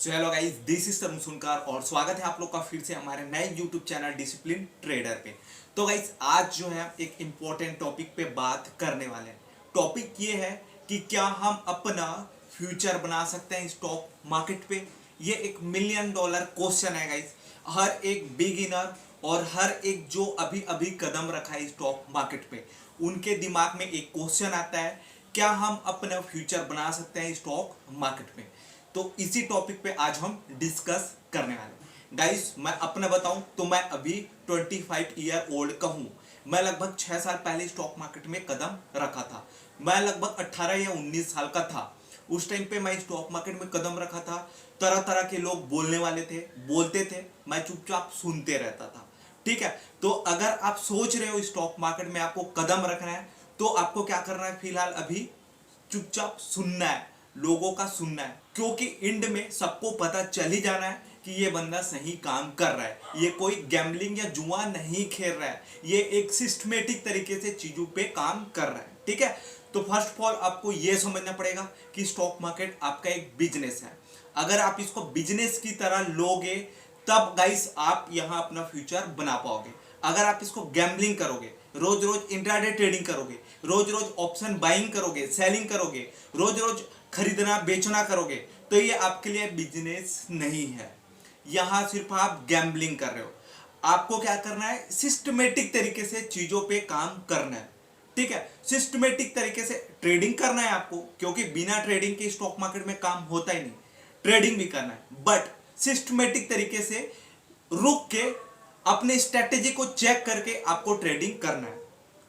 So hello guys, this is Tarun Sunkar और स्वागत है आप लोग का फिर से हमारे नए यूट्यूब चैनल डिसिप्लिन ट्रेडर पे। तो गाइस आज जो है एक इम्पोर्टेंट टॉपिक पे बात करने वाले हैं। टॉपिक ये है कि क्या हम अपना फ्यूचर बना सकते हैं स्टॉक मार्केट पे। ये $1 मिलियन क्वेश्चन है गाइस। हर एक बिगिनर और हर एक जो अभी अभी कदम रखा है स्टॉक मार्केट पे, उनके दिमाग में एक क्वेश्चन आता है, क्या हम अपना फ्यूचर बना सकते हैं स्टॉक मार्केट में। तो इसी टॉपिक पे आज हम डिस्कस करने वाले हैं गाइस। मैं अपना बताऊं तो मैं अभी 25 ईयर ओल्ड का हूं। मैं लगभग 6 साल पहले स्टॉक मार्केट में कदम रखा था। मैं लगभग 18 या 19 साल का था। उस टाइम पे मैं स्टॉक मार्केट में कदम रखा था। तरह तरह के लोग बोलने वाले थे, बोलते थे, मैं चुपचाप सुनते रहता था। ठीक है, तो अगर आप सोच रहे हो स्टॉक मार्केट में आपको कदम रखना है तो आपको क्या करना है, फिलहाल अभी चुपचाप सुनना है, लोगों का सुनना है, क्योंकि एंड में सबको पता चल ही जाना है कि ये बंदा सही काम कर रहा है, ये कोई गैम्बलिंग या जुआ नहीं खेल रहा है, ये एक सिस्टमेटिक तरीके से चीजों पे काम कर रहा है। ठीक है, तो फर्स्ट ऑफ ऑल आपको ये समझना पड़ेगा कि स्टॉक मार्केट आपका एक बिजनेस है। अगर आप इसको बिजनेस की तरह लोगे तब गाइस आप यहां अपना फ्यूचर बना पाओगे। अगर आप इसको गैम्बलिंग करोगे, रोज रोज इंट्राडे ट्रेडिंग करोगे, रोज रोज ऑप्शन बाइंग करोगे, सेलिंग करोगे, रोज रोज खरीदना बेचना करोगे, तो ये आपके लिए बिजनेस नहीं है। यहां सिर्फ आप गैम्बलिंग कर रहे हो। आपको क्या करना है, सिस्टमेटिक तरीके से चीजों पे काम करना है। ठीक है, सिस्टमेटिक तरीके से ट्रेडिंग करना है आपको, क्योंकि बिना ट्रेडिंग के स्टॉक मार्केट में काम होता ही नहीं। ट्रेडिंग भी करना है बट सिस्टमेटिक तरीके से रुक के अपने स्ट्रेटेजी को चेक करके आपको ट्रेडिंग करना है।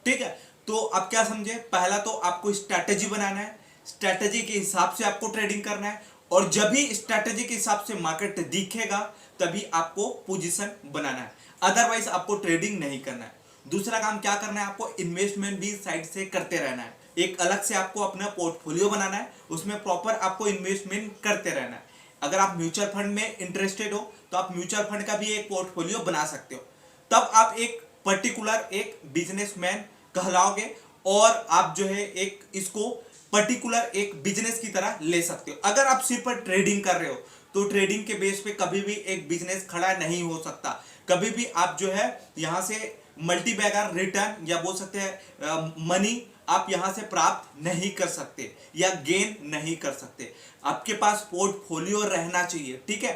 ठीक है, तो आप क्या समझे, पहला तो आपको स्ट्रेटेजी बनाना है, स्ट्रेटेजी के हिसाब से आपको ट्रेडिंग करना है, और जब भी स्ट्रेटेजी के हिसाब से मार्केट दिखेगा तभी आपको पोजीशन बनाना है, अदरवाइज आपको ट्रेडिंग नहीं करना है। दूसरा काम क्या करना है, आपको इन्वेस्टमेंट भी साइड से करते रहना है। एक अलग से आपको अपना पोर्टफोलियो बनाना है, उसमें प्रॉपर आपको इन्वेस्टमेंट करते रहना है। अगर आप म्यूचुअल फंड में इंटरेस्टेड हो तो आप म्यूचुअल फंड का भी एक पोर्टफोलियो बना सकते हो। तब आप एक पर्टिकुलर एक बिजनेसमैन कहलाओगे और आप जो है एक इसको पर्टिकुलर एक बिजनेस की तरह ले सकते हो। अगर आप सिर्फ ट्रेडिंग कर रहे हो तो ट्रेडिंग के बेस पे कभी भी एक बिजनेस खड़ा नहीं हो सकता। कभी भी आप जो है यहां से मल्टी बैगर रिटर्न या बोल सकते हैं मनी आप यहां से प्राप्त नहीं कर सकते या गेन नहीं कर सकते। आपके पास पोर्टफोलियो रहना चाहिए। ठीक है,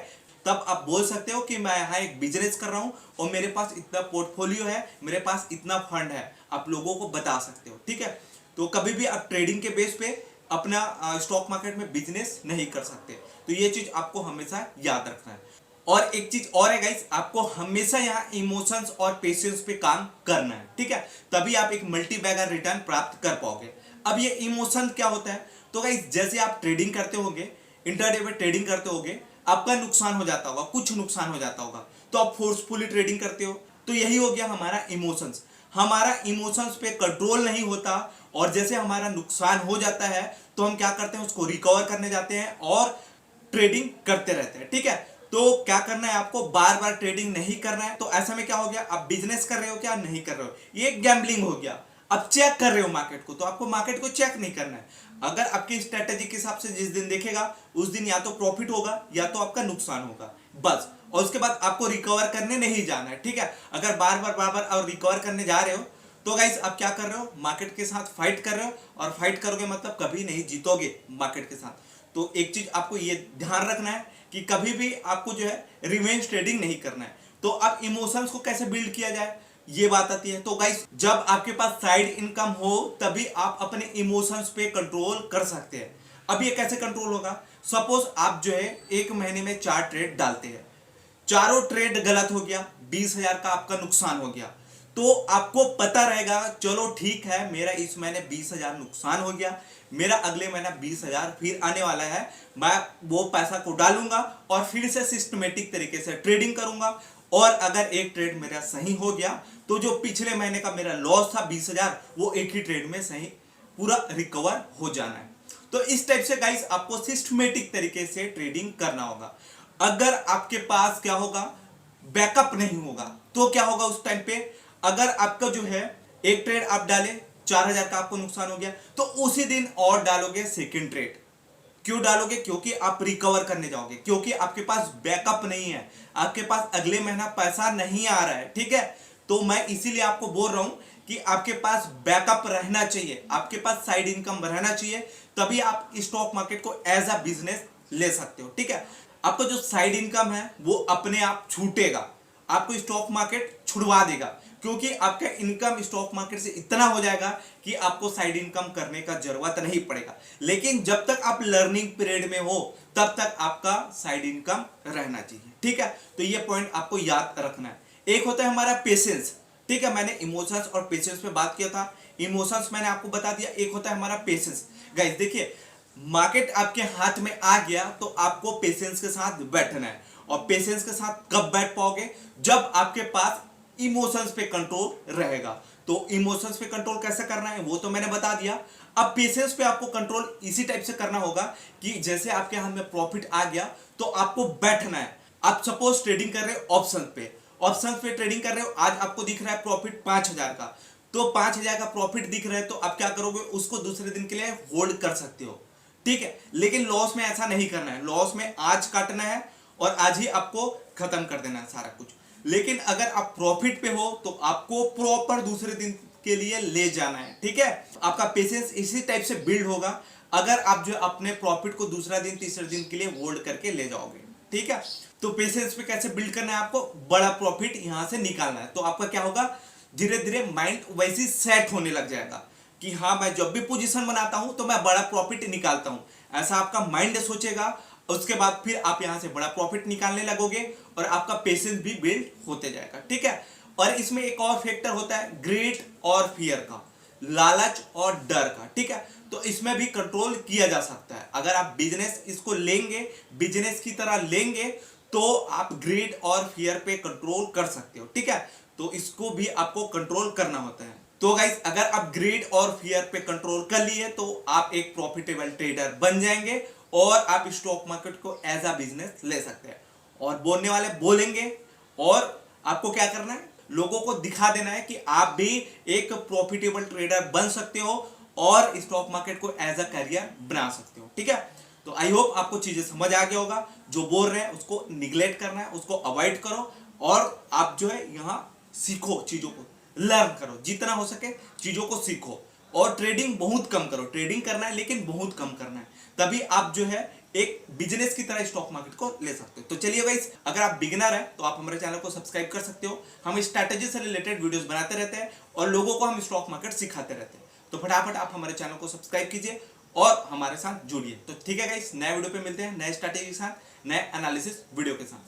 तब आप बोल सकते हो कि मैं यहाँ एक बिजनेस कर रहा हूं और मेरे पास इतना पोर्टफोलियो है, मेरे पास इतना फंड है, आप लोगों को बता सकते हो। ठीक है, तो कभी भी आप ट्रेडिंग के बेस पे अपना स्टॉक मार्केट में बिजनेस नहीं कर सकते। तो ये चीज आपको हमेशा याद रखना है। और एक चीज और है गाइस, आपको हमेशा यहाँ इमोशंस और पेशेंस पे काम करना है। ठीक है, तभी आप एक मल्टी बैगर रिटर्न प्राप्त कर पाओगे। अब ये इमोशन क्या होता है, तो गाइस जैसे आप ट्रेडिंग करते होगे, इंटरडे में ट्रेडिंग करते होगे, आपका नुकसान हो जाता होगा, कुछ नुकसान हो जाता होगा, तो आप फोर्सफुली ट्रेडिंग करते हो। तो यही हो गया हमारा इमोशंस। हमारा इमोशंस पे कंट्रोल नहीं होता और जैसे हमारा नुकसान हो जाता है तो हम क्या करते हैं, उसको रिकवर करने जाते हैं और ट्रेडिंग करते रहते हैं। ठीक है, तो क्या करना है, आपको बार बार ट्रेडिंग नहीं करना है। तो ऐसा में क्या हो गया, आप बिजनेस कर रहे हो क्या, नहीं कर रहे हो, ये गैम्बलिंग हो गया। अब चेक कर रहे हो मार्केट को, तो आपको मार्केट को चेक नहीं करना है। अगर आपकी स्ट्रेटेजी के हिसाब से जिस दिन देखेगा उस दिन या तो प्रॉफिट होगा या तो आपका नुकसान होगा, बस। और उसके बाद आपको रिकवर करने नहीं जाना है। ठीक है, अगर बार बार और रिकवर करने जा रहे हो तो गाइस आप क्या कर रहे हो, मार्केट के साथ फाइट कर रहे हो, और फाइट करोगे मतलब कभी नहीं जीतोगे मार्केट के साथ। तो एक चीज आपको ये ध्यान रखना है कि कभी भी आपको जो है रिवेंज ट्रेडिंग नहीं करना है। तो अब इमोशंस को कैसे बिल्ड किया जाए, ये बात आती है। तो गाइस जब आपके पास साइड इनकम हो तभी आप अपने इमोशंस पे कंट्रोल कर सकते हैं। अब ये कैसे कंट्रोल होगा, सपोज आप जो है एक महीने में 4 ट्रेड डालते हैं, चारों ट्रेड गलत हो गया, 20,000 का आपका नुकसान हो गया, तो आपको पता रहेगा चलो ठीक है, मेरा इस महीने 20,000 नुकसान हो गया, मेरा अगले महीना 20,000 फिर आने वाला है, मैं वो पैसा को डालूंगा और फिर से सिस्टमेटिक तरीके से ट्रेडिंग करूंगा। और अगर एक ट्रेड मेरा सही हो गया तो जो पिछले महीने का मेरा लॉस था 20,000, वो एक ही ट्रेड में सही पूरा रिकवर हो जाना है। तो इस टाइप से गाइस आपको सिस्टमेटिक तरीके से ट्रेडिंग करना होगा। अगर आपके पास क्या होगा, बैकअप नहीं होगा, तो क्या होगा उस टाइम पे, अगर आपका जो है एक ट्रेड आप डाले 4,000 का आपको नुकसान हो गया, तो उसी दिन और डालोगे सेकंड ट्रेड। क्यों डालोगे? क्योंकि आप रिकवर करने जाओगे, क्योंकि आपके पास बैकअप नहीं है, आपके पास अगले महीना पैसा नहीं आ रहा है, ठीक है। तो मैं इसीलिए आपको बोल रहा हूं कि आपके पास बैकअप रहना चाहिए, आपके पास साइड इनकम रहना चाहिए, तभी आप स्टॉक मार्केट को एज अ बिजनेस ले सकते हो, ठीक है। आपका जो साइड इनकम है वो अपने आप छूटेगा, आपको स्टॉक मार्केट छुड़वा देगा, क्योंकि आपका इनकम स्टॉक मार्केट से इतना हो जाएगा कि आपको साइड इनकम करने का जरूरत नहीं पड़ेगा। लेकिन जब तक आप लर्निंग पीरियड में हो तब तक आपका साइड इनकम रहना चाहिए, ठीक है। तो ये पॉइंट आपको याद रखना है। एक होता है हमारा पेशेंस, ठीक है। मैंने इमोशंस और पेशेंस पे बात किया था, इमोशंस मैंने आपको बता दिया, एक होता है हमारा पेशेंस। गाइस देखिए, मार्केट आपके हाथ में आ गया तो आपको पेशेंस के साथ बैठना है, और पेशेंस के साथ कब बैठ पाओगे? जब आपके पास इमोशंस पे कंट्रोल रहेगा। तो इमोशंस पे कंट्रोल कैसे करना है वो तो मैंने बता दिया। अब पेशेंस पे आपको कंट्रोल इसी टाइप से करना होगा कि जैसे आपके हाथ में प्रॉफिट आ गया तो आपको बैठना है। आप सपोज ट्रेडिंग कर रहे हो ऑप्शन पे ट्रेडिंग कर रहे हो, आज आपको दिख रहा है प्रॉफिट 5,000 का, तो 5,000 का प्रॉफिट दिख रहा है तो आप क्या करोगे? उसको दूसरे दिन के लिए होल्ड कर सकते हो, ठीक है। लेकिन लॉस में ऐसा नहीं करना है, लॉस में आज काटना है और आज ही आपको खत्म कर देना है सारा कुछ। लेकिन अगर आप प्रॉफिट पे हो तो आपको प्रॉपर दूसरे दिन के लिए ले जाना है, ठीक है। आपका पेशेंस इसी टाइप से बिल्ड होगा अगर आप जो अपने प्रॉफिट को दूसरा दिन तीसरे दिन के लिए होल्ड करके ले जाओगे, ठीक है। तो पेशेंस पे कैसे बिल्ड करना है? आपको बड़ा प्रॉफिट यहां से निकालना है। तो आपका क्या होगा? धीरे धीरे माइंड वैसे सेट होने लग जाएगा कि हाँ, मैं जब भी पोजीशन बनाता हूं तो मैं बड़ा प्रॉफिट निकालता हूं, ऐसा आपका माइंड सोचेगा। उसके बाद फिर आप यहां से बड़ा प्रॉफिट निकालने लगोगे और आपका पेशेंस भी बिल्ड होते जाएगा, ठीक है। और इसमें एक और फैक्टर होता है ग्रीड और फियर का, लालच और डर का, ठीक है। तो इसमें भी कंट्रोल किया जा सकता है। अगर आप बिजनेस इसको लेंगे, बिजनेस की तरह लेंगे, तो आप ग्रीड और फियर पे कंट्रोल कर सकते हो, ठीक है। तो इसको भी आपको कंट्रोल करना होता है। तो गाइस, अगर आप ग्रीड और फियर पे कंट्रोल कर लिए तो आप एक प्रॉफिटेबल ट्रेडर बन जाएंगे और आप स्टॉक मार्केट को एज अ बिजनेस ले सकते हैं। और बोलने वाले बोलेंगे, और आपको क्या करना है? लोगों को दिखा देना है कि आप भी एक प्रॉफिटेबल ट्रेडर बन सकते हो और स्टॉक मार्केट को एज अ करियर बना सकते हो, ठीक है। तो आई होप आपको चीजें समझ आ गया होगा। जो बोल रहे हैं उसको निगलेक्ट करना है, उसको अवॉइड करो, और आप जो है यहां सीखो, चीजों को लर्न करो, जितना हो सके चीजों को सीखो, और ट्रेडिंग बहुत कम करो। ट्रेडिंग करना है लेकिन बहुत कम करना है, तभी आप जो है एक बिजनेस की तरह स्टॉक मार्केट को ले सकते हो। तो चलिए गाइस, अगर आप बिगिनर हैं तो आप हमारे चैनल को सब्सक्राइब कर सकते हो। हम स्ट्रैटेजी से रिलेटेड वीडियोस बनाते रहते हैं और लोगों को हम स्टॉक मार्केट सिखाते रहते हैं। तो फटाफट आप हमारे चैनल को सब्सक्राइब कीजिए और हमारे साथ जुड़िए। तो ठीक है गाइस, नए वीडियो पे मिलते हैं, नए स्ट्रैटेजी के साथ, नए एनालिसिस वीडियो के साथ।